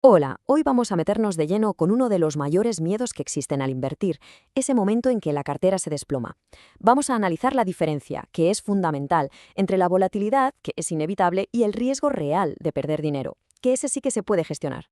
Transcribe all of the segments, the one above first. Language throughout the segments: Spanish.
Hola, hoy vamos a meternos de lleno con uno de los mayores miedos que existen al invertir, ese momento en que la cartera se desploma. Vamos a analizar la diferencia, que es fundamental, entre la volatilidad, que es inevitable, y el riesgo real de perder dinero, que ese sí que se puede gestionar.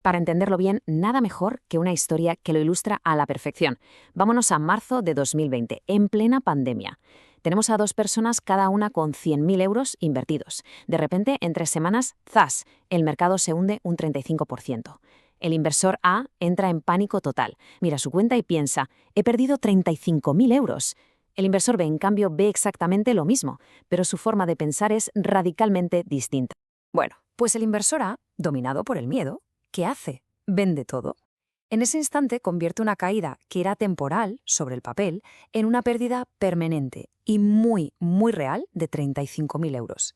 Para entenderlo bien, nada mejor que una historia que lo ilustra a la perfección. Vámonos a marzo de 2020, en plena pandemia. Tenemos a dos personas, cada una con 100.000 euros invertidos. De repente, en 3 semanas, ¡zas!, el mercado se hunde un 35%. El inversor A entra en pánico total. Mira su cuenta y piensa, he perdido 35.000 euros. El inversor B, en cambio, ve exactamente lo mismo, pero su forma de pensar es radicalmente distinta. Bueno, pues el inversor A, dominado por el miedo, ¿qué hace? Vende todo. En ese instante convierte una caída que era temporal, sobre el papel, en una pérdida permanente y muy real de 35.000 euros.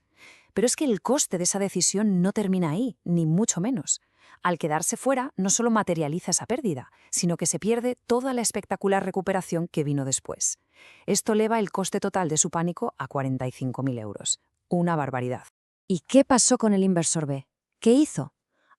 Pero es que el coste de esa decisión no termina ahí, ni mucho menos. Al quedarse fuera, no solo materializa esa pérdida, sino que se pierde toda la espectacular recuperación que vino después. Esto eleva el coste total de su pánico a 45.000 euros. Una barbaridad. ¿Y qué pasó con el inversor B? ¿Qué hizo?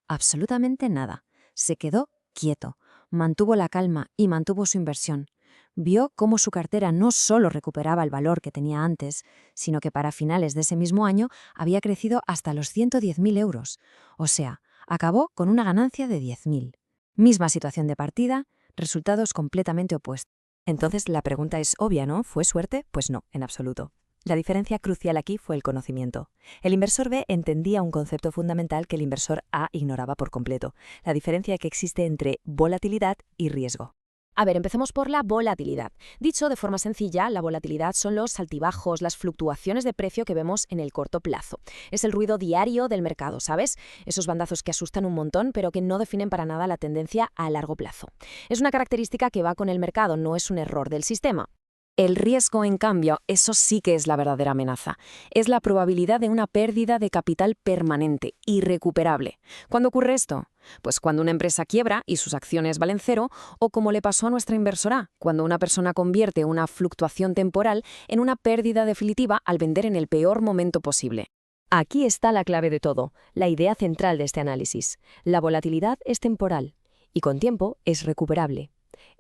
Absolutamente nada. Se quedó quieto, mantuvo la calma y mantuvo su inversión. Vio cómo su cartera no solo recuperaba el valor que tenía antes, sino que para finales de ese mismo año había crecido hasta los 110.000 euros. O sea, acabó con una ganancia de 10.000. Misma situación de partida, resultados completamente opuestos. Entonces la pregunta es obvia, ¿no? ¿Fue suerte? Pues no, en absoluto. La diferencia crucial aquí fue el conocimiento. El inversor B entendía un concepto fundamental que el inversor A ignoraba por completo, la diferencia que existe entre volatilidad y riesgo. A ver, empecemos por la volatilidad. Dicho de forma sencilla, la volatilidad son los altibajos, las fluctuaciones de precio que vemos en el corto plazo. Es el ruido diario del mercado, ¿sabes? Esos bandazos que asustan un montón, pero que no definen para nada la tendencia a largo plazo. Es una característica que va con el mercado, no es un error del sistema. El riesgo, en cambio, eso sí que es la verdadera amenaza. Es la probabilidad de una pérdida de capital permanente, irrecuperable. ¿Cuándo ocurre esto? Pues cuando una empresa quiebra y sus acciones valen cero, o como le pasó a nuestra inversora, cuando una persona convierte una fluctuación temporal en una pérdida definitiva al vender en el peor momento posible. Aquí está la clave de todo, la idea central de este análisis. La volatilidad es temporal y con tiempo es recuperable.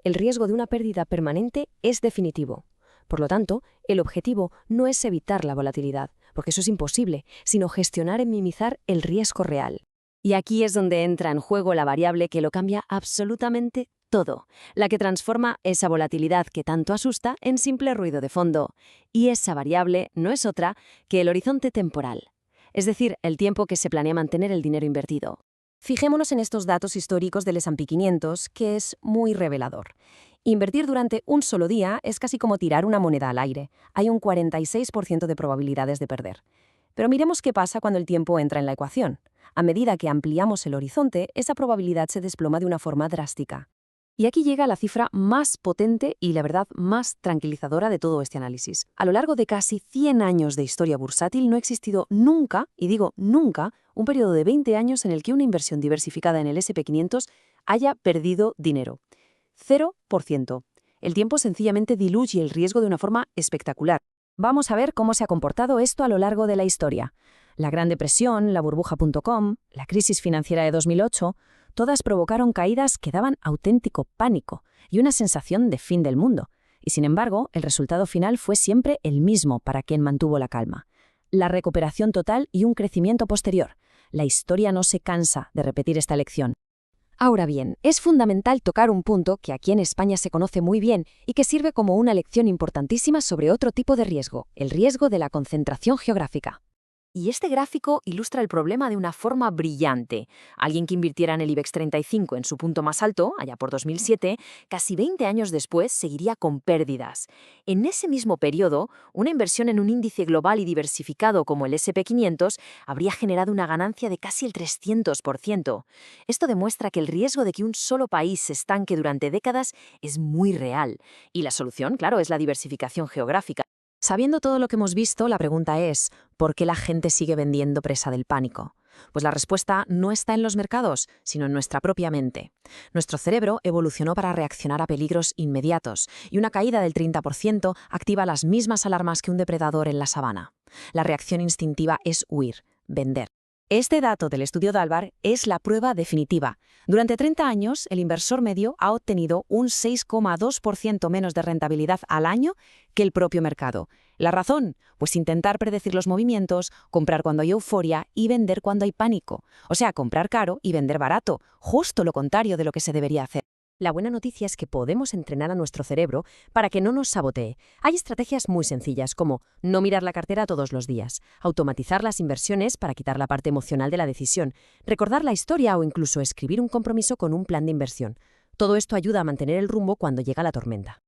El riesgo de una pérdida permanente es definitivo. Por lo tanto, el objetivo no es evitar la volatilidad, porque eso es imposible, sino gestionar y minimizar el riesgo real. Y aquí es donde entra en juego la variable que lo cambia absolutamente todo, la que transforma esa volatilidad que tanto asusta en simple ruido de fondo. Y esa variable no es otra que el horizonte temporal, es decir, el tiempo que se planea mantener el dinero invertido. Fijémonos en estos datos históricos del S&P 500, que es muy revelador. Invertir durante un solo día es casi como tirar una moneda al aire. Hay un 46% de probabilidades de perder. Pero miremos qué pasa cuando el tiempo entra en la ecuación. A medida que ampliamos el horizonte, esa probabilidad se desploma de una forma drástica. Y aquí llega la cifra más potente y, la verdad, más tranquilizadora de todo este análisis. A lo largo de casi 100 años de historia bursátil no ha existido nunca, y digo nunca, un periodo de 20 años en el que una inversión diversificada en el S&P 500 haya perdido dinero. 0%. El tiempo sencillamente diluye el riesgo de una forma espectacular. Vamos a ver cómo se ha comportado esto a lo largo de la historia. La Gran Depresión, la burbuja.com, la crisis financiera de 2008, todas provocaron caídas que daban auténtico pánico y una sensación de fin del mundo. Y sin embargo, el resultado final fue siempre el mismo para quien mantuvo la calma. La recuperación total y un crecimiento posterior. La historia no se cansa de repetir esta lección. Ahora bien, es fundamental tocar un punto que aquí en España se conoce muy bien y que sirve como una lección importantísima sobre otro tipo de riesgo, el riesgo de la concentración geográfica. Y este gráfico ilustra el problema de una forma brillante. Alguien que invirtiera en el IBEX 35 en su punto más alto, allá por 2007, casi 20 años después seguiría con pérdidas. En ese mismo periodo, una inversión en un índice global y diversificado como el S&P 500 habría generado una ganancia de casi el 300%. Esto demuestra que el riesgo de que un solo país se estanque durante décadas es muy real. Y la solución, claro, es la diversificación geográfica. Sabiendo todo lo que hemos visto, la pregunta es, ¿por qué la gente sigue vendiendo presa del pánico? Pues la respuesta no está en los mercados, sino en nuestra propia mente. Nuestro cerebro evolucionó para reaccionar a peligros inmediatos, y una caída del 30% activa las mismas alarmas que un depredador en la sabana. La reacción instintiva es huir, vender. Este dato del estudio Dalbar es la prueba definitiva. Durante 30 años, el inversor medio ha obtenido un 6,2% menos de rentabilidad al año que el propio mercado. ¿La razón? Pues intentar predecir los movimientos, comprar cuando hay euforia y vender cuando hay pánico. O sea, comprar caro y vender barato, justo lo contrario de lo que se debería hacer. La buena noticia es que podemos entrenar a nuestro cerebro para que no nos sabotee. Hay estrategias muy sencillas como no mirar la cartera todos los días, automatizar las inversiones para quitar la parte emocional de la decisión, recordar la historia o incluso escribir un compromiso con un plan de inversión. Todo esto ayuda a mantener el rumbo cuando llega la tormenta.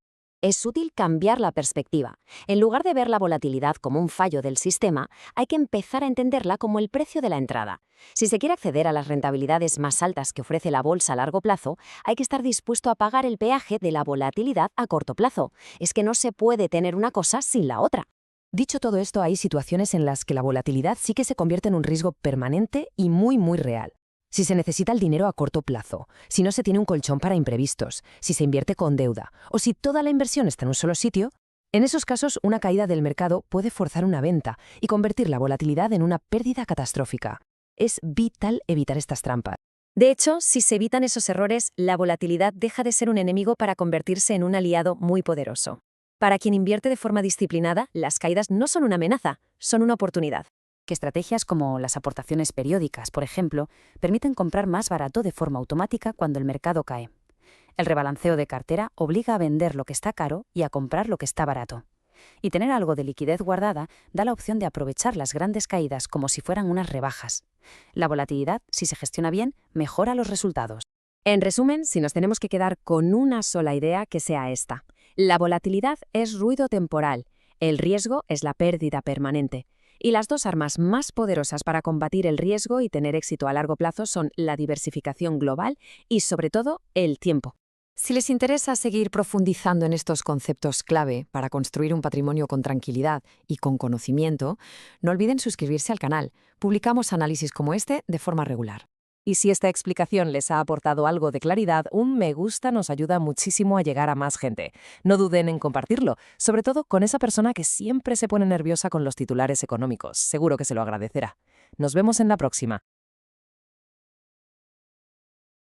Es útil cambiar la perspectiva. En lugar de ver la volatilidad como un fallo del sistema, hay que empezar a entenderla como el precio de la entrada. Si se quiere acceder a las rentabilidades más altas que ofrece la bolsa a largo plazo, hay que estar dispuesto a pagar el peaje de la volatilidad a corto plazo. Es que no se puede tener una cosa sin la otra. Dicho todo esto, hay situaciones en las que la volatilidad sí que se convierte en un riesgo permanente y muy, muy real. Si se necesita el dinero a corto plazo, si no se tiene un colchón para imprevistos, si se invierte con deuda o si toda la inversión está en un solo sitio, en esos casos una caída del mercado puede forzar una venta y convertir la volatilidad en una pérdida catastrófica. Es vital evitar estas trampas. De hecho, si se evitan esos errores, la volatilidad deja de ser un enemigo para convertirse en un aliado muy poderoso. Para quien invierte de forma disciplinada, las caídas no son una amenaza, son una oportunidad. Que estrategias como las aportaciones periódicas, por ejemplo, permiten comprar más barato de forma automática cuando el mercado cae. El rebalanceo de cartera obliga a vender lo que está caro y a comprar lo que está barato. Y tener algo de liquidez guardada da la opción de aprovechar las grandes caídas como si fueran unas rebajas. La volatilidad, si se gestiona bien, mejora los resultados. En resumen, si nos tenemos que quedar con una sola idea, que sea esta. La volatilidad es ruido temporal, el riesgo es la pérdida permanente. Y las dos armas más poderosas para combatir el riesgo y tener éxito a largo plazo son la diversificación global y, sobre todo, el tiempo. Si les interesa seguir profundizando en estos conceptos clave para construir un patrimonio con tranquilidad y con conocimiento, no olviden suscribirse al canal. Publicamos análisis como este de forma regular. Y si esta explicación les ha aportado algo de claridad, un me gusta nos ayuda muchísimo a llegar a más gente. No duden en compartirlo, sobre todo con esa persona que siempre se pone nerviosa con los titulares económicos. Seguro que se lo agradecerá. Nos vemos en la próxima.